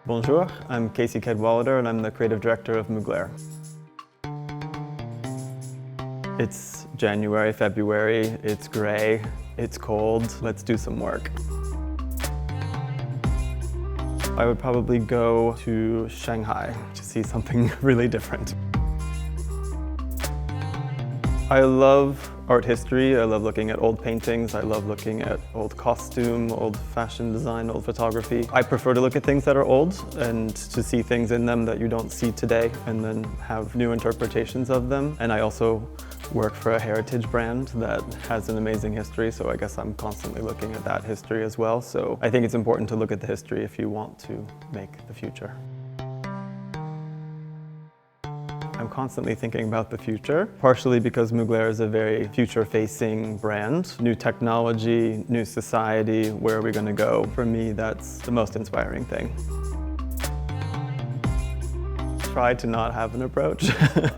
Bonjour, I'm Casey Cadwallader and I'm the creative director of Mugler. It's January, February, it's gray, it's cold, let's do some work. I would probably go to Shanghai to see something really different. I love art history, I love looking at old paintings, I love looking at old costume, old fashion design, old photography. I prefer to look at things that are old and to see things in them that you don't see today and then have new interpretations of them. And I also work for a heritage brand that has an amazing history, so I guess I'm constantly looking at that history as well. So I think it's important to look at the history if you want to make the future. I'm constantly thinking about the future, partially because Mugler is a very future-facing brand. New technology, new society, where are we going to go? For me, that's the most inspiring thing. Try to not have an approach.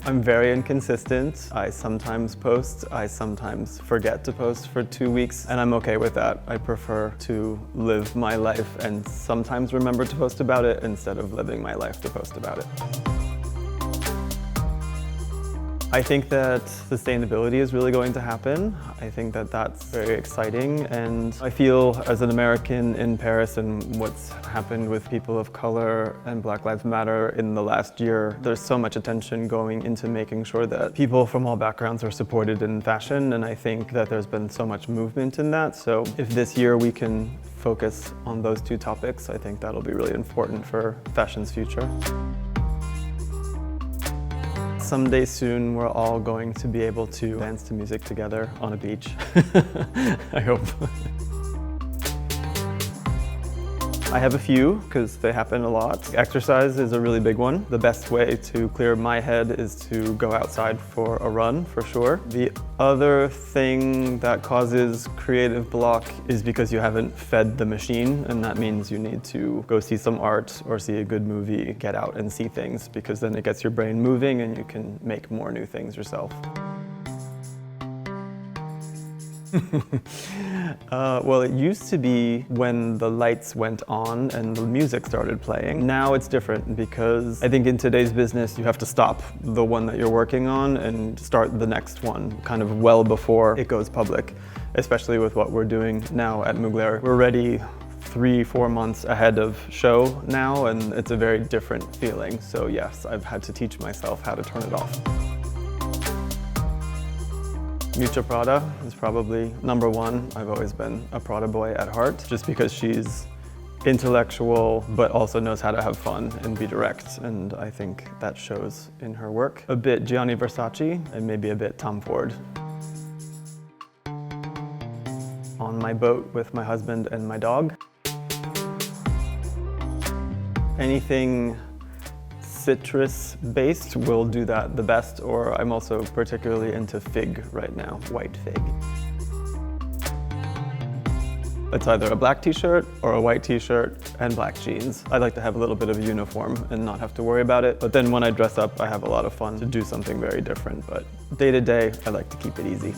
I'm very inconsistent. I sometimes post, I sometimes forget to post for 2 weeks, and I'm okay with that. I prefer to live my life and sometimes remember to post about it instead of living my life to post about it. I think that sustainability is really going to happen. I think that that's very exciting, and I feel as an American in Paris and what's happened with people of color and Black Lives Matter in the last year, there's so much attention going into making sure that people from all backgrounds are supported in fashion, and I think that there's been so much movement in that. So if this year we can focus on those two topics, I think that'll be really important for fashion's future. Someday soon, we're all going to be able to dance to music together on a beach. I hope. I have a few, because they happen a lot. Exercise is a really big one. The best way to clear my head is to go outside for a run, for sure. The other thing that causes creative block is because you haven't fed the machine, and that means you need to go see some art or see a good movie, get out and see things, because then it gets your brain moving and you can make more new things yourself. Well, it used to be when the lights went on and the music started playing. Now it's different because I think in today's business you have to stop the one that you're working on and start the next one kind of well before it goes public, especially with what we're doing now at Mugler. We're ready 3-4 months ahead of show now, and it's a very different feeling. So yes, I've had to teach myself how to turn it off. Miuccia Prada is probably number one. I've always been a Prada boy at heart, just because she's intellectual, but also knows how to have fun and be direct, and I think that shows in her work. A bit Gianni Versace, and maybe a bit Tom Ford. On my boat with my husband and my dog. Anything citrus-based will do that the best, or I'm also particularly into fig right now, white fig. It's either a black t-shirt or a white t-shirt and black jeans. I like to have a little bit of a uniform and not have to worry about it, but then when I dress up, I have a lot of fun to do something very different, but day to day, I like to keep it easy.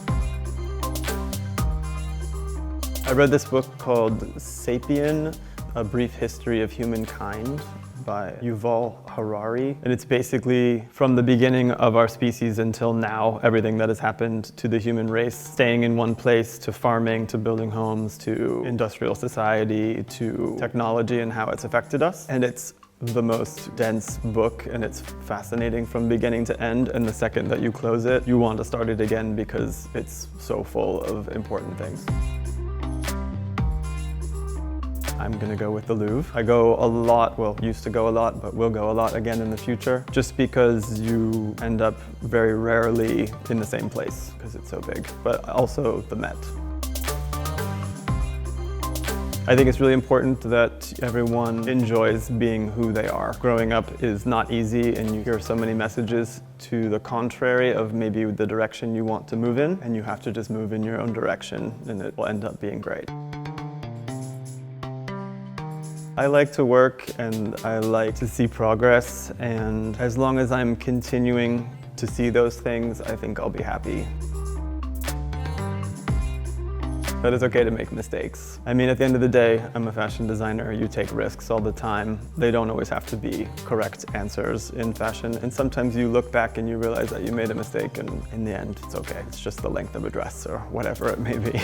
I read this book called Sapien, A Brief History of Humankind, by Yuval Harari. And it's basically from the beginning of our species until now, everything that has happened to the human race, staying in one place, to farming, to building homes, to industrial society, to technology and how it's affected us. And it's the most dense book, and it's fascinating from beginning to end. And the second that you close it, you want to start it again because it's so full of important things. I'm gonna go with the Louvre. I go a lot, well, used to go a lot, but will go a lot again in the future, just because you end up very rarely in the same place, because it's so big, but also the Met. I think it's really important that everyone enjoys being who they are. Growing up is not easy, and you hear so many messages to the contrary of maybe the direction you want to move in, and you have to just move in your own direction, and it will end up being great. I like to work and I like to see progress, and as long as I'm continuing to see those things, I think I'll be happy. that it's okay to make mistakes. I mean, at the end of the day, I'm a fashion designer. You take risks all the time. They don't always have to be correct answers in fashion. And sometimes you look back and you realize that you made a mistake, and in the end, it's okay. It's just the length of a dress or whatever it may be.